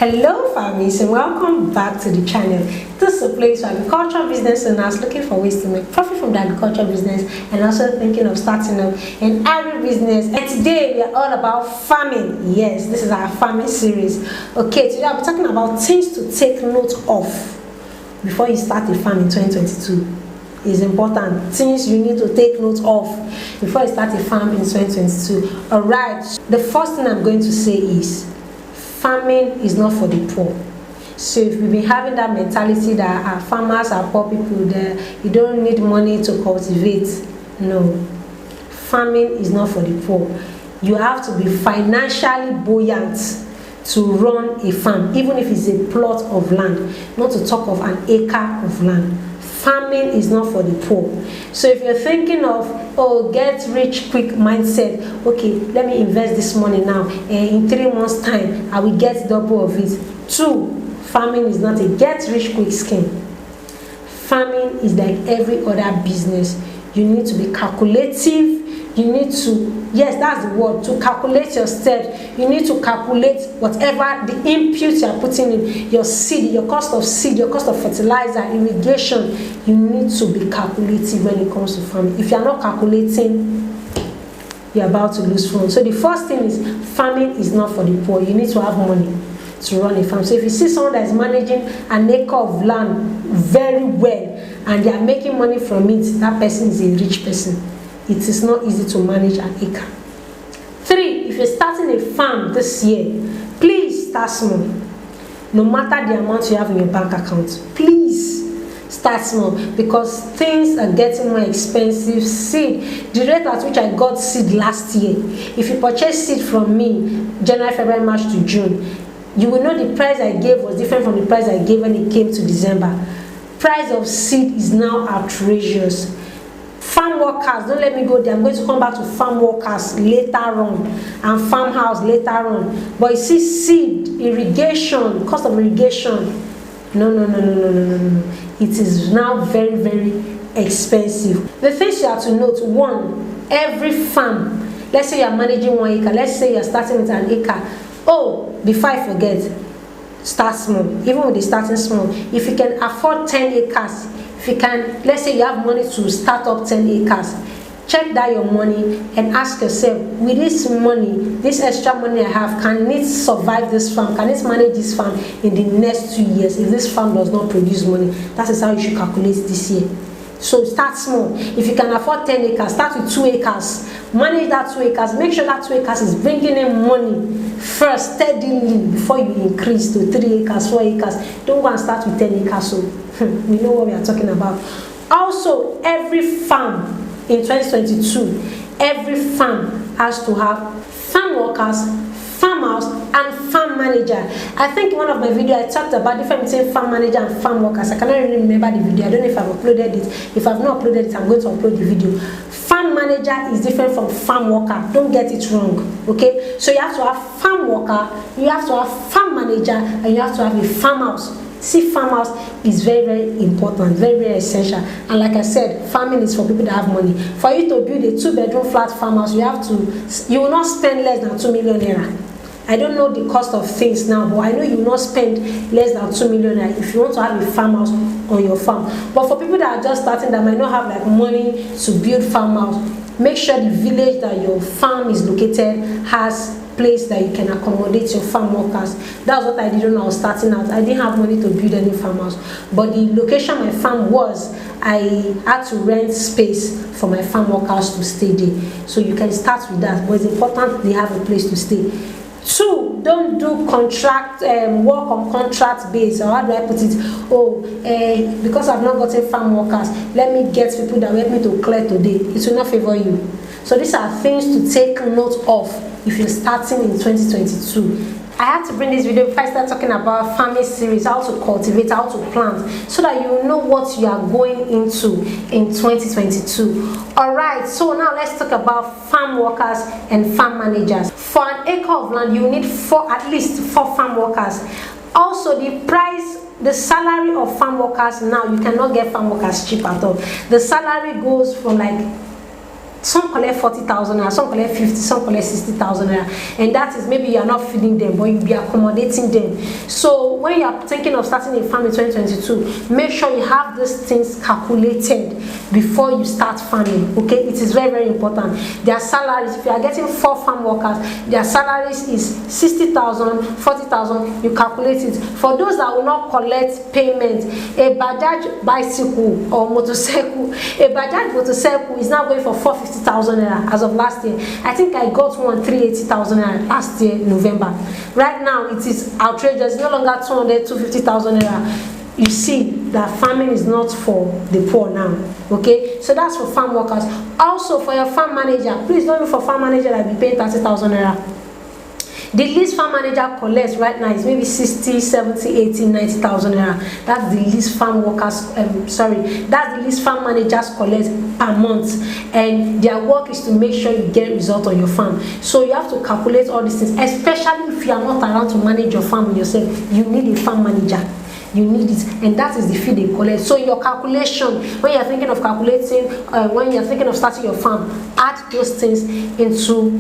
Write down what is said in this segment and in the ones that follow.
Hello farmers and welcome back to the channel. This is a place for agricultural business owners looking for ways to make profit from the agricultural business and also thinking of starting up an agri-business. And today we are all about farming. Yes, this is our farming series. Okay, today I'll be talking about things to take note of before you start a farm in 2022. It's important. Things you need to take note of before you start a farm in 2022. Alright, the first thing I'm going to say is farming is not for the poor. So if we've been having that mentality that our farmers are poor people, that you don't need money to cultivate, no. Farming is not for the poor. You have to be financially buoyant to run a farm, even if it's a plot of land, not to talk of an acre of land. Farming is not for the poor. So if you're thinking of, oh, get rich quick mindset, okay, let me invest this money now, and in 3 months time I will get double of it. 2, farming is not a get rich quick scheme. Farming is like every other business. You need to be calculative. You need to, yes, that's the word, to calculate your steps. You need to calculate whatever the input you are putting in, your seed, your cost of seed, your cost of fertilizer, irrigation. You need to be calculative when it comes to farming. If you are not calculating, you're about to lose funds. So the first thing is, farming is not for the poor. You need to have money to run a farm. So if you see someone that is managing an acre of land very well and they are making money from it, that person is a rich person. It is not easy to manage an acre. 3, if you're starting a farm this year, please start small. No matter the amount you have in your bank account, please start small, because things are getting more expensive. Seed, the rate at which I got seed last year, if you purchase seed from me January, February, March to June, you will know the price I gave was different from the price I gave when it came to December. Price of seed is now outrageous. Farm workers, don't let me go there. I'm going to come back to farm workers later on and farmhouse later on. But you see, seed, irrigation, cost of irrigation, no. It is now very, very expensive. The things you have to note: 1, every farm, let's say you're managing 1 acre, let's say you're starting with an acre. Oh, before I forget, start small. Even with the starting small, if you can afford 10 acres, if you can, let's say you have money to start up 10 acres, check that your money and ask yourself, with this money, this extra money I have, can it survive this farm? Can it manage this farm in the next 2 years if this farm does not produce money? That is how you should calculate this year. So start small. If you can afford 10 acres, start with 2 acres. Manage that 2 acres. Make sure that 2 acres is bringing in money first, steadily, before you increase to 3 acres, 4 acres. Don't go and start with 10 acres. So we know what we are talking about. Also, every farm in 2022, every farm has to have farm workers, farmhouse, and farm manager. I think in one of my videos I talked about the difference between farm manager and farm workers. I cannot really remember the video. I don't know if I've uploaded it. If I've not uploaded it, I'm going to upload the video. Farm manager is different from farm worker. Don't get it wrong. Okay? So you have to have farm worker, you have to have farm manager, and you have to have a farmhouse. See, farmhouse is very, very important, very, very essential. And like I said, farming is for people that have money. For you to build a 2-bedroom flat farmhouse, you will not spend less than 2 million naira. I don't know the cost of things now, but I know you will not spend less than 2 million naira if you want to have a farmhouse on your farm. But for people that are just starting, that might not have like money to build farmhouse, make sure the village that your farm is located has place that you can accommodate your farm workers. That's what I did when I was starting out. I didn't have money to build any farmhouse, but the location my farm was, I had to rent space for my farm workers to stay there. So you can start with that, but it's important they have a place to stay. 2, don't do contract work on contract base, or how do I put it? Oh, because I've not gotten farm workers, let me get people that will help me to clear today. It will not favor you. So these are things to take note of if you're starting in 2022. I had to bring this video before I start talking about farming series, how to cultivate, how to plant, so that you know what you are going into in 2022. Alright, so now let's talk about farm workers and farm managers. For an acre of land, you need at least 4 farm workers. Also, the salary of farm workers now, you cannot get farm workers cheap at all. The salary goes from like some collect 40,000 naira, some collect 50, some collect 60,000 naira, and that is maybe you are not feeding them, but you be accommodating them. So when you are thinking of starting a farm in 2022, make sure you have these things calculated before you start farming. Okay, it is very, very important. Their salaries, if you are getting 4 farm workers, their salaries is 60,000, 40,000. You calculate it. For those that will not collect payment, a Bajaj bicycle or motorcycle, a Bajaj motorcycle is now going for 450,000 naira as of last year. I think I got one 380,000 naira last year November. Right now it is outrageous. It's no longer 200, 250,000 naira. You see that farming is not for the poor now. Okay, so that's for farm workers. Also for your farm manager, please don't look for farm manager that will be paying 30,000 naira. The least farm manager collects right now is maybe 60, 70, 80, 90,000 naira. That's the least farm workers, that's the least farm managers collect per month. And their work is to make sure you get results on your farm. So you have to calculate all these things, especially if you are not around to manage your farm yourself. You need a farm manager. You need it, and that is the fee they collect. So your calculation, when you're thinking of calculating, when you're thinking of starting your farm, add those things into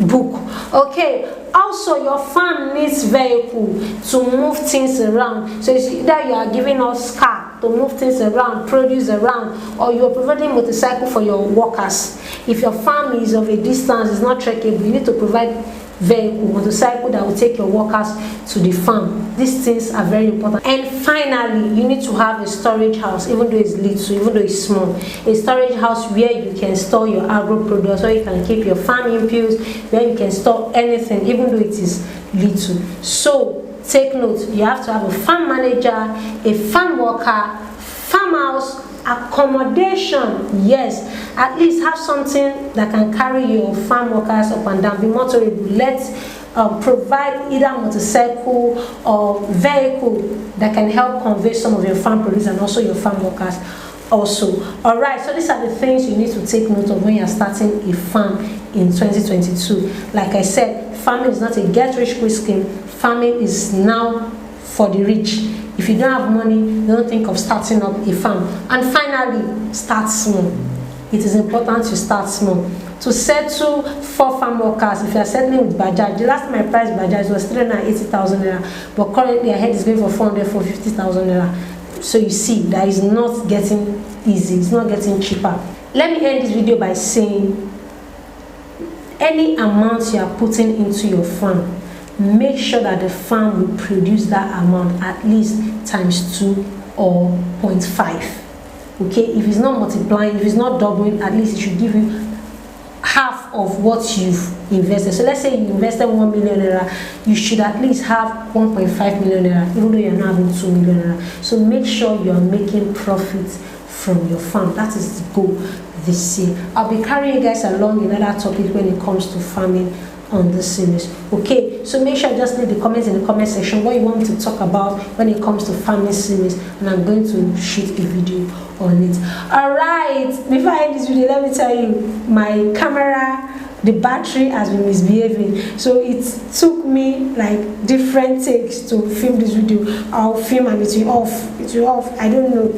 book. Okay. Also, your farm needs vehicle to move things around. So it's either you are giving us car to move things around, produce around, or you are providing motorcycle for your workers. If your farm is of a distance, it's not trackable, you need to provide vehicle, motorcycle that will take your workers to the farm. These things are very important. And finally, you need to have a storage house, even though it's little, even though it's small. A storage house where you can store your agro products, where you can keep your farm inputs, where you can store anything, even though it is little. So take note, you have to have a farm manager, a farm worker, farmhouse, accommodation. Yes, at least have something that can carry your farm workers up and down. Be motorable. Let's provide either motorcycle or vehicle that can help convey some of your farm produce and also your farm workers also. All right, so these are the things you need to take note of when you're starting a farm in 2022. Like I said, farming is not a get-rich-quick scheme. Farming is now for the rich. If you don't have money, don't think of starting up a farm. And finally, start small. It is important to start small. To settle 4 farm workers, if you are settling with Bajaj, the last time I priced Bajaj was 380,000 naira, but currently I heard it's going for 450,000 naira. So you see, that is not getting easy, it's not getting cheaper. Let me end this video by saying, any amount you are putting into your farm, make sure that the farm will produce that amount at least times 2 or 0.5. Okay, if it's not multiplying, if it's not doubling, at least it should give you half of what you've invested. So let's say you invested 1 million naira, you should at least have 1.5 million naira, even though you're not having 2 million naira. So make sure you're making profits from your farm. That is the goal this year. I'll be carrying you guys along in another topic when it comes to farming on this series. Okay, so make sure just leave the comments in the comment section what you want me to talk about when it comes to farming series, and I'm going to shoot a video on it. All right, before I end this video, let me tell you, my camera, the battery has been misbehaving, so it took me like different takes to film this video. I'll film and it will off, I don't know,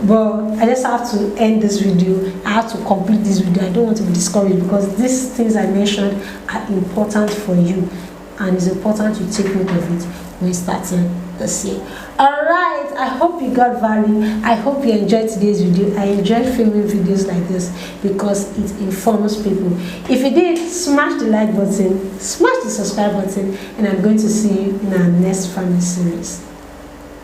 but I just have to end this video. I have to complete this video. I don't want to be discouraged because these things I mentioned are important for you, and it's important you take note of it when starting this year. Alright, I hope you got value. I hope you enjoyed today's video. I enjoy filming videos like this because it informs people. If you did, smash the like button, smash the subscribe button, and I'm going to see you in our next farming series.